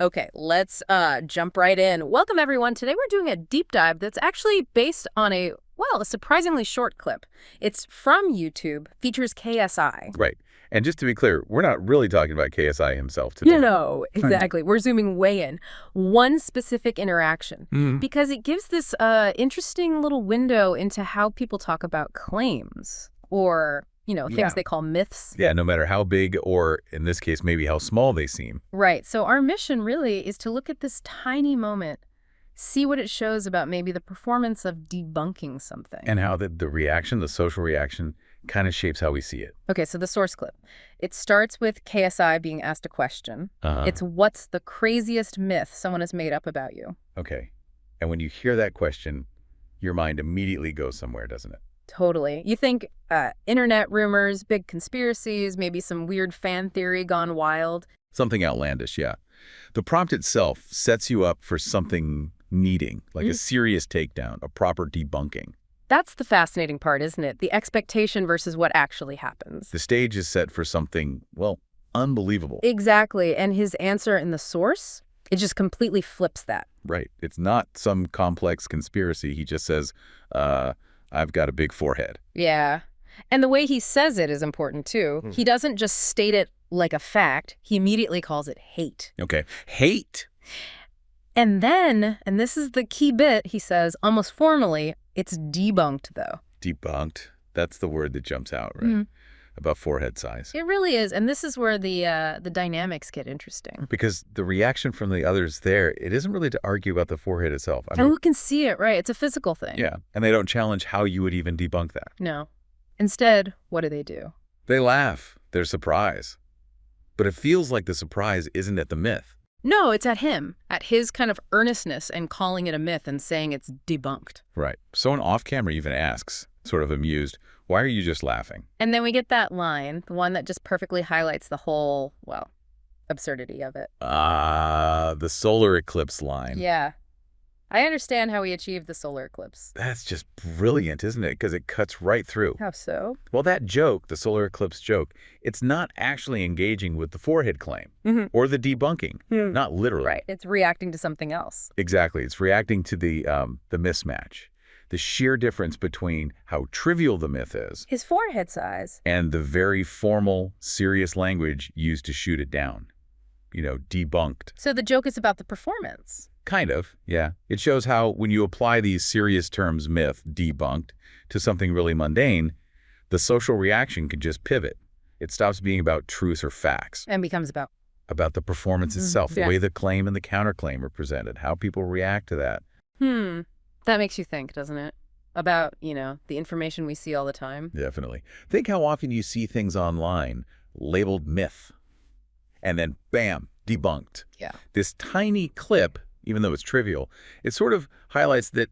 Okay, let's jump right in. Welcome, everyone. Today we're doing a deep dive that's actually based on a surprisingly short clip. It's from YouTube, features KSI. Right. And just to be clear, we're not really talking about KSI himself today. No, exactly. We're zooming way in. One specific interaction, because it gives this interesting little window into how people talk about claims or, things they call myths. Yeah, no matter how big or, in this case, maybe how small they seem. Right. So our mission really is to look at this tiny moment, see what it shows about maybe the performance of debunking something. And how the reaction, the social reaction, kind of shapes how we see it. Okay, so the source clip. It starts with KSI being asked a question. It's what's the craziest myth someone has made up about you? Okay. And when you hear that question, your mind immediately goes somewhere, doesn't it? Totally. You think internet rumors, big conspiracies, maybe some weird fan theory gone wild. Something outlandish, yeah. The prompt itself sets you up for something needing, like a serious takedown, a proper debunking. That's the fascinating part, isn't it? The expectation versus what actually happens. The stage is set for something, well, unbelievable. Exactly. And his answer in the source, it just completely flips that. Right. It's not some complex conspiracy. He just says, I've got a big forehead. Yeah. And the way he says it is important, too. He doesn't just state it like a fact. He immediately calls it hate. Okay. Hate. And then, and this is the key bit, he says, almost formally, it's debunked, though. Debunked. That's the word that jumps out, right? About forehead size. It really is. And this is where the dynamics get interesting. Because the reaction from the others there, it isn't really to argue about the forehead itself. And who can see it, right? It's a physical thing. Yeah. And they don't challenge how you would even debunk that. No. Instead, what do? They laugh. They're surprised. But it feels like the surprise isn't at the myth. No, it's at him, at his kind of earnestness and calling it a myth and saying it's debunked. Right. Someone off camera even asks, sort of amused, why are you just laughing? And then we get that line, the one that just perfectly highlights the whole, absurdity of it. The solar eclipse line. Yeah. I understand how he achieved the solar eclipse. That's just brilliant, isn't it? Because it cuts right through. How so? Well, that joke, the solar eclipse joke, it's not actually engaging with the forehead claim or the debunking, not literally. Right. It's reacting to something else. Exactly. It's reacting to the mismatch, the sheer difference between how trivial the myth is. His forehead size. And the very formal, serious language used to shoot it down. Debunked. So the joke is about the performance. Kind of, yeah. It shows how when you apply these serious terms, myth, debunked, to something really mundane, the social reaction can just pivot. It stops being about truth or facts. And becomes about the performance itself, the way the claim and the counterclaim are presented, how people react to that. That makes you think, doesn't it? About, the information we see all the time. Definitely. Think how often you see things online labeled myth, and then bam, debunked. Yeah. This tiny clip, even though it's trivial, it sort of highlights that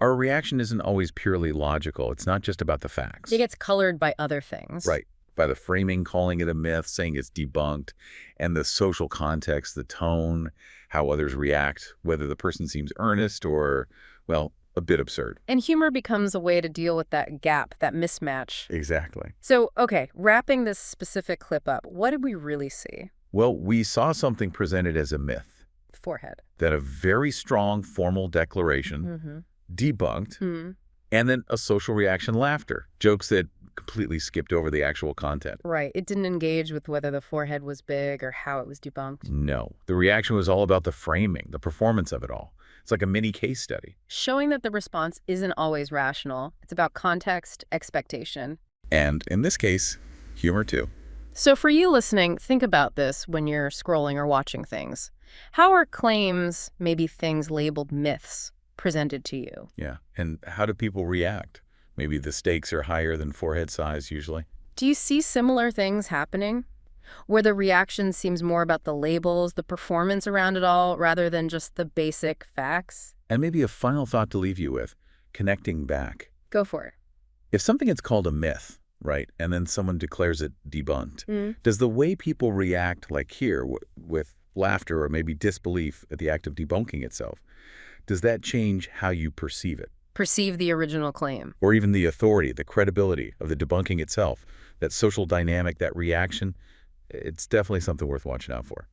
our reaction isn't always purely logical. It's not just about the facts. It gets colored by other things. Right. By the framing, calling it a myth, saying it's debunked, and the social context, the tone, how others react, whether the person seems earnest or, a bit absurd. And humor becomes a way to deal with that gap, that mismatch. Exactly. So, okay, wrapping this specific clip up, what did we really see? Well, we saw something presented as a myth. Forehead. Then a very strong formal declaration, debunked, and then a social reaction, laughter. Jokes that completely skipped over the actual content. Right. It didn't engage with whether the forehead was big or how it was debunked. No. The reaction was all about the framing, the performance of it all. It's like a mini case study. Showing that the response isn't always rational. It's about context, expectation. And in this case, humor too. So for you listening, think about this when you're scrolling or watching things. How are claims, maybe things labeled myths, presented to you? Yeah. And how do people react? Maybe the stakes are higher than forehead size usually. Do you see similar things happening? Where the reaction seems more about the labels, the performance around it all, rather than just the basic facts? And maybe a final thought to leave you with, connecting back. Go for it. If something is called a myth, right, and then someone declares it debunked, does the way people react, like here, with laughter or maybe disbelief at the act of debunking itself, does that change how you perceive it? Perceive the original claim. Or even the authority, the credibility of the debunking itself, that social dynamic, that reaction? It's definitely something worth watching out for.